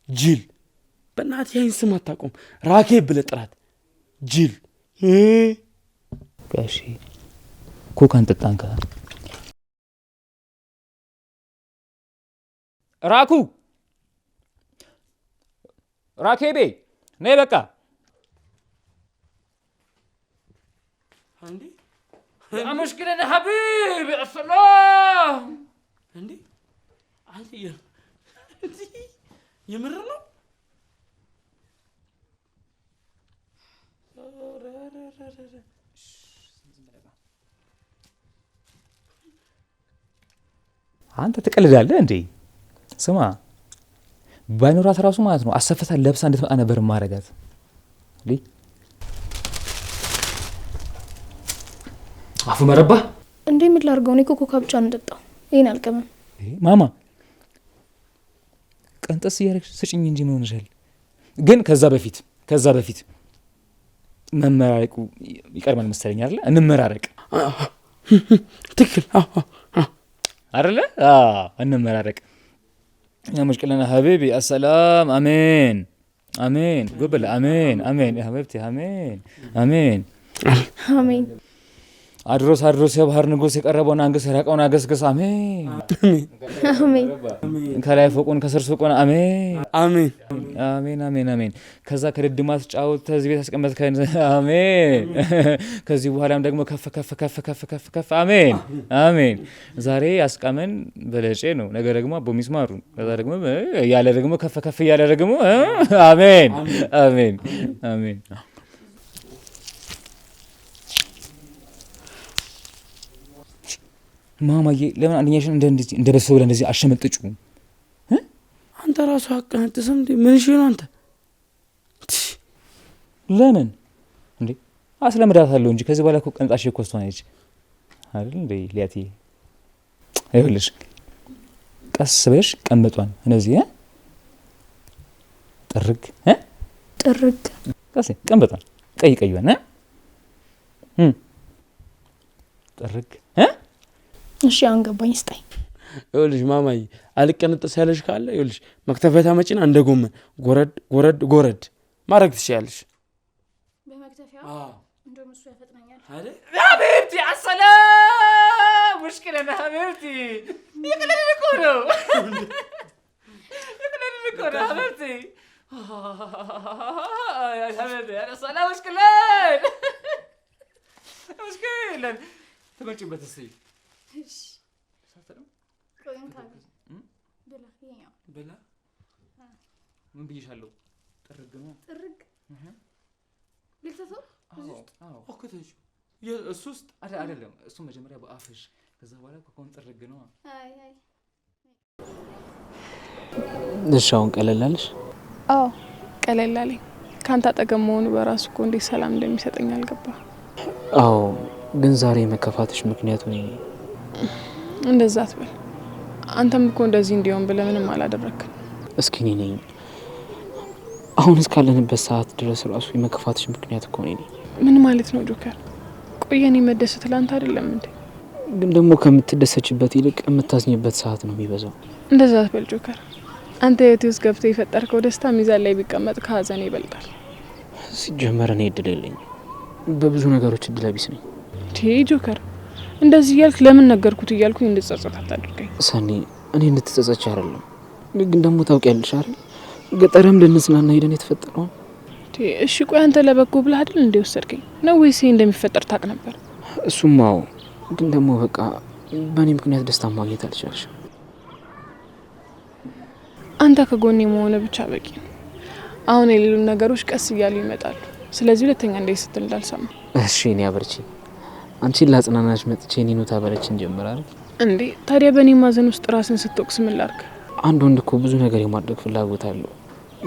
ጅል፣ በእናትህ ይህን ስም አታውቀውም? ራኬብ ብለህ ጥራት። ጅል ጋሼ ኮካን ጠጣንካ ራኬቤ ነይ በቃ እንዴ ሙሽኪለን ሀቢብ ሰላም እንዴ አንተ የምር ነው? አንተ ትቀልዳለህ እንዴ? ስማ ባይኖራት ራሱ ማለት ነው አሰፈታ ለብሳ እንድትመጣ ነበር ማረጋት። አፉ መረባ እንዴ ምን ላድርገው? እኔ ኮካ ብቻ ነው የምጠጣው። ይሄን አልቀመም። ማማ ቀንጠስ እያደረግሽ ስጭኝ እንጂ ምን ሆነሻል? ግን ከዛ በፊት መመራረቁ ይቀርማል መሰለኝ አይደለ? እንመራረቅ። ትክክል አይደለ? እንመራረቅ። يا مشكلة حبيبي السلام امين امين قبل امين امين يا حبيبتي امين امين امين አድሮስ አድሮስ የባህር ንጉሥ የቀረበውን አንገስ የራቀውን አገስግስ። አሜን አሜን። ከላይ ፎቁን ከስር ሱቁን። አሜን አሜን አሜን አሜን አሜን። ከዛ ከድድማት ጫወት ከዚህ ቤት አስቀመጥከን። አሜን። ከዚህ በኋላም ደግሞ ከፍ ከፍ ከፍ ከፍ ከፍ ከፍ። አሜን አሜን። ዛሬ ያስቀመን በለጬ ነው፣ ነገ ደግሞ አቦ ሚስማሩ፣ ከዛ ደግሞ ያለ ደግሞ ከፍ ከፍ ያለ ደግሞ አሜን አሜን አሜን። ማማዬ ለምን አንደኛሽን እንደ በሰው ብለህ እንደዚህ አሸመጥጩ? አንተ ራሱ አቀነጥስም እንዴ? ምን እሺ ነው አንተ? ለምን እንዴ አስለምዳታለሁ እንጂ ከዚህ በኋላ እኮ ቀንጣሽ እኮ እሷ ነች አይደል እንዴ? ሊያቲ ይኸውልሽ ቀስ ብለሽ ቀንበጧን እነዚህ ጥርግ ጥርግ ቀስ ቀንበጧን ቀይ ቀይዋን ጥርግ እሺ አንገባኝ ስጠኝ። ይኸውልሽ ማማዬ አልቀነጥስ ያለሽ ካለ ይኸውልሽ መክተፈታ መጪና እንደ ጎመን ጎረድ ጎረድ ጎረድ ማድረግ ትችያለሽ። በመክተፊያው እንደውም እሱ ያፈጥናኛል አይደል? ሀቢብቲ አሰላም ሙሽኪለና ሀቢብቲ ይቅለል እኮ ነው ይቅለል እኮ ነው ሀቢብቲ ሀቢብቲ አሰላም ሙሽኪለን ሙሽኪለን ተመጪበት እስኪ እሺ ቆይን ካለ ብላ ይሄኛው ብላ ምን ብዬሻለሁ? ጥርግ ነው ጥርግ ልትተው ኦኬ እሱ ውስጥ አይደለም። እሱ መጀመሪያ በአፍሽ ከዛ በኋላ ኮኮን ጥርግ ነው። አይ አይ እሺ አሁን ቀለላለሽ? አዎ ቀለል አለኝ። ካንተ አጠገብ መሆኑ በራሱ እኮ እንዴት ሰላም እንደሚሰጠኝ አልገባ። አዎ ግን ዛሬ መከፋትሽ ምክንያቱ እኔ ነኝ። እንደዛ አትበል። አንተም እኮ እንደዚህ እንዲሆን ብለህ ምንም አላደረክም። እስኪ እኔ ነኝ አሁን እስካለንበት ሰዓት ድረስ ራሱ የመከፋትሽ ምክንያት እኮ እኔ ነኝ። ምን ማለት ነው ጆከር? ቆየኔ መደሰት ላንተ አይደለም እንዴ? ግን ደግሞ ከምትደሰችበት ይልቅ የምታዝኝበት ሰዓት ነው የሚበዛው። እንደዛ አትበል ጆከር። አንተ ህይወቴ ውስጥ ገብተህ የፈጠርከው ደስታ ሚዛን ላይ ቢቀመጥ ከሀዘን ይበልጣል። ሲጀመር እኔ እድል የለኝም። በብዙ ነገሮች እድለ ቢስ ነኝ። ጆከር እንደዚህ እያልክ ለምን ነገርኩት እያልኩኝ እንድጸጸት አታድርገኝ። ሰኒ እኔ እንድትጸጸች አይደለም፣ ግን ደግሞ ታውቂያለሽ አይደል ገጠርም ልንዝናና ሄደን የተፈጠረው። እሺ ቆይ አንተ ለበጎ ብለህ አይደል እንደ ወሰድከኝ ነው ወይስ እንደሚፈጠር ታውቅ ነበር? እሱማው ግን ደግሞ በቃ በእኔ ምክንያት ደስታ ማግኘት አልቻልሽም። አንተ ከጎኔ መሆን ብቻ በቂ ነው። አሁን የሌሉ ነገሮች ቀስ እያሉ ይመጣሉ። ስለዚህ ሁለተኛ እንደ ስትል እንዳልሰማ እሺ። እኔ አበርቺ አንቺን ላጽናናሽ መጥቼ እኔኑ ታበረችን ጀምራል እንዴ? ታዲያ በእኔ ማዘን ውስጥ ራስን ስትወቅስ ምን ላድርግ? አንድ ወንድ እኮ ብዙ ነገር የማድረግ ፍላጎት አለው፣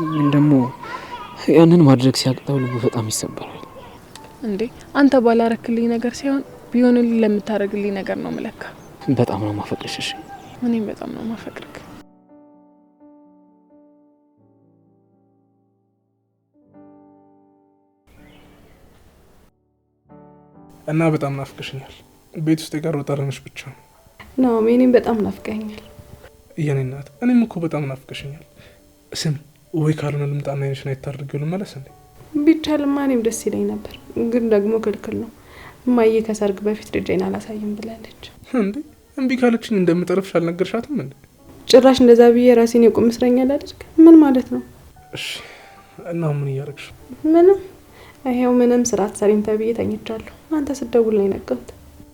ግን ደግሞ ያንን ማድረግ ሲያቅተው ልቡ በጣም ይሰበራል። እንዴ አንተ ባላረክልኝ ነገር ሳይሆን ቢሆንልኝ ለምታረግልኝ ነገር ነው መለካ። በጣም ነው ማፈቅርሽ። እሺ እኔም በጣም ነው ማፈቅርክ። እና በጣም ናፍቀሽኛል። ቤት ውስጥ የቀረው ጠረንሽ ብቻ ነው። እኔም በጣም ናፍቀኛል። የኔ እናት እኔም እኮ በጣም ናፍቀሽኛል። ስሚ ወይ ካልሆነ ልምጣና አይንሽን አይታርገው ልመለስ እንዴ? ቢቻልማ እኔም ደስ ይለኝ ነበር፣ ግን ደግሞ ክልክል ነው። እማዬ ከሰርግ በፊት ልጄን አላሳይም ብላለች። እንዴ እምቢ ካለችኝ እንደምጠረፍሽ አልነገርሻትም እንዴ? ጭራሽ እንደዛ ብዬ ራሴን የቁም እስረኛ ላድርግ? ምን ማለት ነው? እሺ እና ምን እያደረግሽ? ምንም ይሄው ምንም ስራ አትሰሪም ተብዬ ተኝቻለሁ። አንተ ስትደውል ነው የነቃሁት።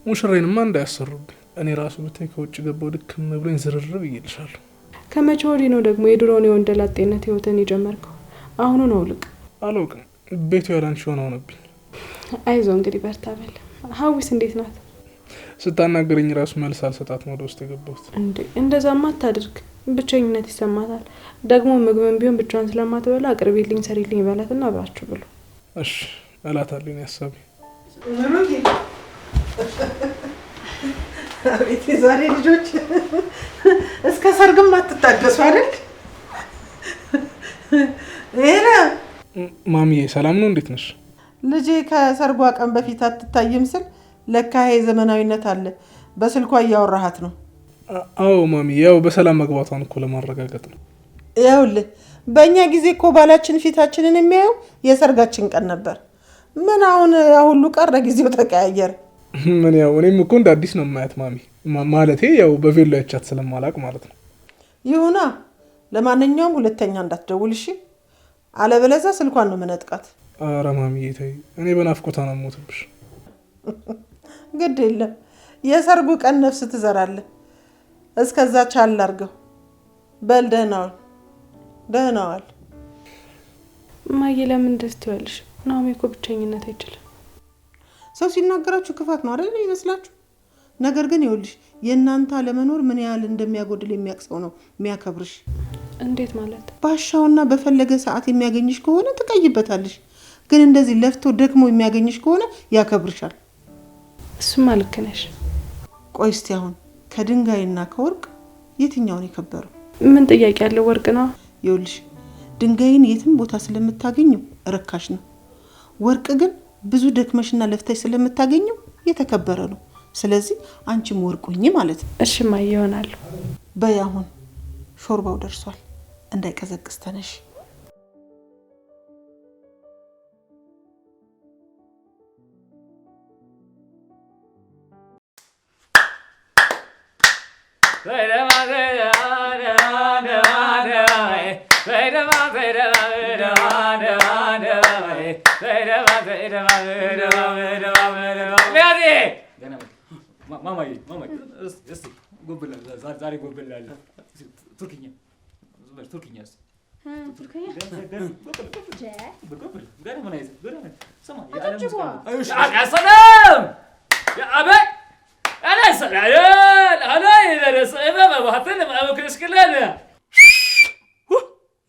ሙሽራዬንማ እንዳያሰሩብኝ። እኔ ራሱ ብታይ ከውጭ ገባው ድክም ብሎኝ ዝርር ብዬልሻለሁ። ከመቼ ወዲህ ነው ደግሞ የድሮውን የወንደላጤነት ህይወትን የጀመርከው? አሁኑ ነው ልቅ አላውቅም። ቤቱ ያላንቺ ሆነብኝ። አይዞ እንግዲህ በርታ በል። ሀዊስ እንዴት ናት? ስታናገረኝ ራሱ መልስ አልሰጣት ነው ወደ ውስጥ የገባሁት። እንዴ እንደዛማ አታድርግ፣ ብቸኝነት ይሰማታል። ደግሞ ምግብን ቢሆን ብቻዋን ስለማትበላ አቅርቢልኝ፣ ሰሪልኝ በላትና አብራችሁ ብሉ። እሺ እላታለሁ። ያሳቢ አቤት ዛሬ ልጆች እስከ ሰርግም አትታገሱ አይደል? እኔ ማሚዬ ሰላም ነው? እንዴት ነሽ? ልጄ ከሰርጓ ቀን በፊት አትታይም ስል ለካ ይሄ ዘመናዊነት አለ። በስልኳ እያወራሃት ነው? አዎ ማሚዬ፣ ያው በሰላም መግባቷን እኮ ለማረጋገጥ ነው። ይኸውልህ በእኛ ጊዜ እኮ ባላችን ፊታችንን የሚያየው የሰርጋችን ቀን ነበር። ምን አሁን ያ ሁሉ ቀረ፣ ጊዜው ተቀያየረ። ምን ያው እኔም እኮ እንደ አዲስ ነው ማያት ማሚ ማለቴ ያው በቬሎ ያቻት ስለማላቅ ማለት ነው። ይሁና ለማንኛውም ሁለተኛ እንዳትደውል እሺ? አለበለዚያ ስልኳን ነው መነጥቃት። ኧረ ማሚዬ ተይ፣ እኔ በናፍቆቷ ነው የምሞትብሽ። ግድ የለም የሰርጉ ቀን ነፍስ ትዘራለህ። እስከዛ ቻል አድርገው። በል ደህና ዋል፣ ደህና ዋል። እማዬ ለምን እንደዚህ ትያለሽ? ናሆሜ እኮ ብቸኝነት አይችልም። ሰው ሲናገራችሁ ክፋት ነው አይደል ይመስላችሁ? ነገር ግን ይኸውልሽ የእናንተ አለመኖር ምን ያህል እንደሚያጎድል የሚያውቅ ሰው ነው የሚያከብርሽ። እንዴት ማለት? ባሻውና በፈለገ ሰዓት የሚያገኝሽ ከሆነ ትቀይበታለሽ። ግን እንደዚህ ለፍቶ ደክሞ የሚያገኝሽ ከሆነ ያከብርሻል። እሱማ ልክ ነሽ። ቆይ እስቲ አሁን ከድንጋይና ከወርቅ የትኛውን የከበረው? ምን ጥያቄ ያለው? ወርቅ ነው። ይኸውልሽ ድንጋይን የትም ቦታ ስለምታገኘው ርካሽ ነው። ወርቅ ግን ብዙ ደክመሽና ለፍተሽ ስለምታገኘው የተከበረ ነው። ስለዚህ አንቺም ወርቅ ሁኚ ማለት ነው። እሺ ማየ ይሆናል። በይ አሁን ሾርባው ደርሷል፣ እንዳይቀዘቅዝ ተነሽ። ዛሬ ጎብላለሁ። ቱርክኛ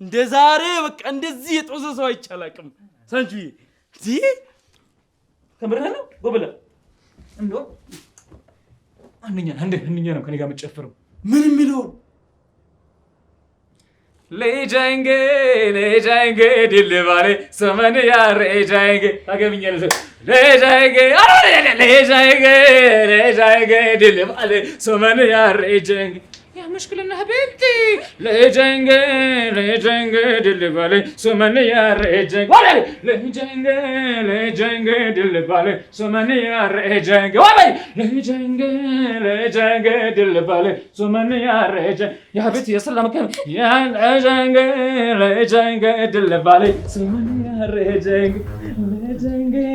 እንደ ዛሬ በቃ እንደዚህ የጦዘ ሰው አይቻላቅም። ሳንቹዬ ከምርህ ነው ጎብለ እንደው አንደኛ ነው ከኔ ጋር የምትጨፍረው። ምን የሚለው ले जाएंगे दिल वाले समन यार ले जाएंगे आगे मियां ले जाएंगे दिल वाले समन यार ले जाएंगे يا مشكلة إن حبيبتي ले जाएंगे दिल वाले समन यार ले जाएंगे दिल वाले समन यार ले जाएंगे ले जाएंगे दिल वाले समन यार ले जाएंगे يا حبيبتي يا سلام كم يا ले जाएंगे दिल वाले समन यार ले जाएंगे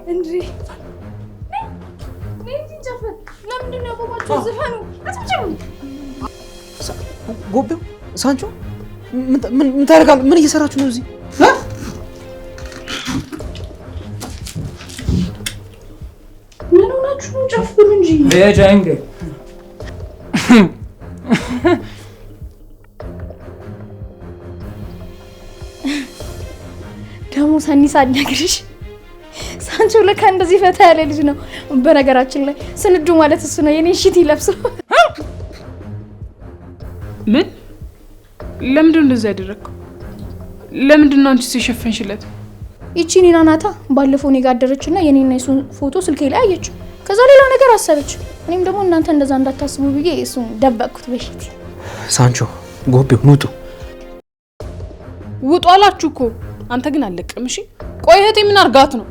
እንዴ ለምንድን ነው ያቆማችሁ? ዝፈኑ አትጭም። ጎቤው ሳንቾ ምን ታደርጋለህ? ምን እየሰራችሁ ነው እዚህ? ምን ሆናችሁ ነው? ጨፍሩ እንጂ ለጃንገ ደግሞ ሰኒ ሳልነግርሽ ሳንቾ ለካ እንደዚህ ፈታ ያለ ልጅ ነው። በነገራችን ላይ ስንዱ ማለት እሱ ነው። የኔ ሽቲ ለብሶ ምን? ለምንድን ነው እንደዚህ ያደረግከው? ለምንድን ነው አንቺ ሲሸፈንሽለት? ይቺ ኒና ናታ ባለፈው እኔ ጋር አደረችና የኔና የሱን ፎቶ ስልኬ ላይ አየች። ከዛ ሌላ ነገር አሰበች። እኔም ደግሞ እናንተ እንደዛ እንዳታስቡ ብዬ እሱን ደበቅኩት በሽቲ። ሳንቾ ጎቤው ውጡ አላችሁ እኮ። አንተ ግን አለቅም። እሺ ቆይ እህቴ ምን አርጋት ነው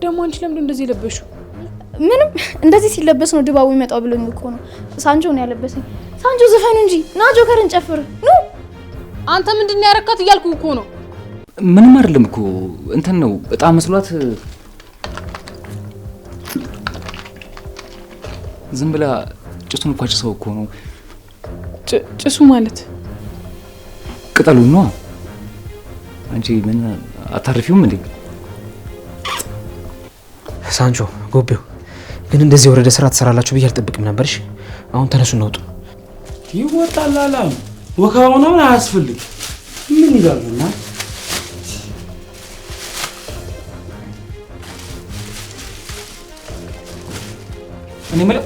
ደግሞ? አንቺ ለምን እንደዚህ ለበሽው? ምንም እንደዚህ ሲለበስ ነው ድባቡ ይመጣው ብሎኝ እኮ ነው። ሳንቾ ነው ያለበሰኝ። ሳንቾ ዘፈኑ እንጂ ና ጆከርን ጨፍር ኑ። አንተ ምንድነው ያረካት እያልኩ እኮ ነው። ምንም አይደለም እኮ እንትን ነው በጣም መስሏት ዝም ብላ ጭሱን እንኳን ጭሰው እኮ ነው። ጭሱ ማለት ቅጠሉ ነው። አንቺ ምን አታርፊውም እንዴ? ሳንቾ ጎቤው ግን እንደዚህ ወረደ ስራ ትሰራላችሁ ብዬ አልጠብቅም ነበርሽ። አሁን ተነሱ እንውጡ። ይወጣል አላም ወካው ነው አያስፈልግ ምን ይላልና እኔ ማለት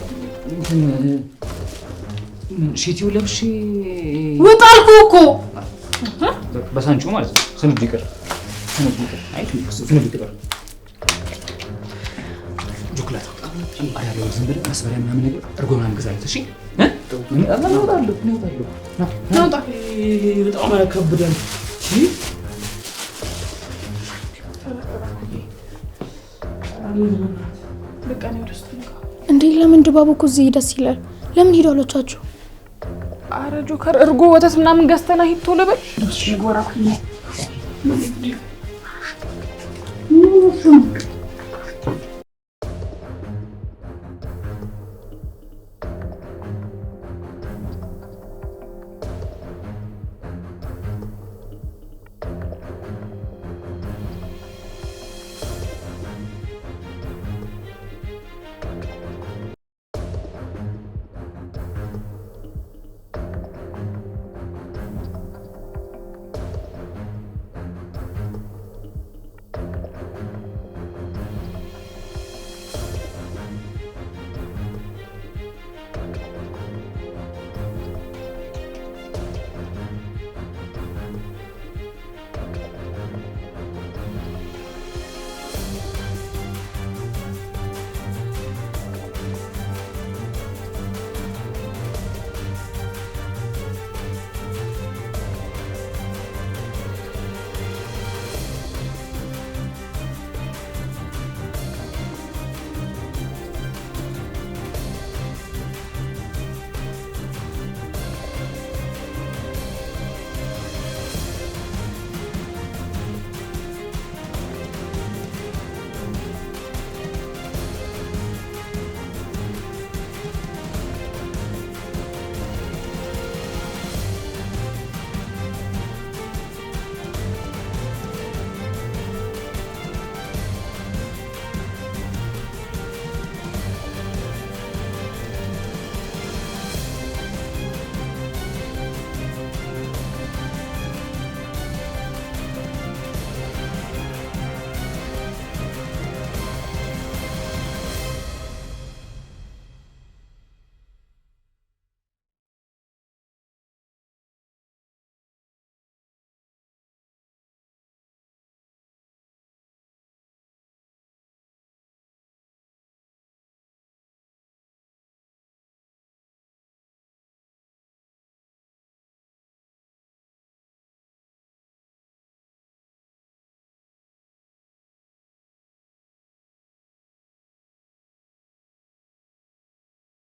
ሺቲው ለብሺ ወጣልኩ እኮ በሳንቾ ማለት ነው። ስንዱ ይቀር አይ ስንዱ ይቀር ጆክላት አያለው ዝም ብለህ መስበሪያ ምናምን ነገር እርጎ ምናምን ግዛለት። እሺ እናውጣለሁ ናውጣ በጣም ያከብዳል። በቃ ነው ደስ ነው እንዴ? ለምን ድባቡ እኮ እዚህ ደስ ይላል። ለምን ሄዱ አሎቻችሁ? አረ ጆከር እርጎ ወተት ምናምን ገዝተና ሂድ ቶሎ በል። እሺ ጎራ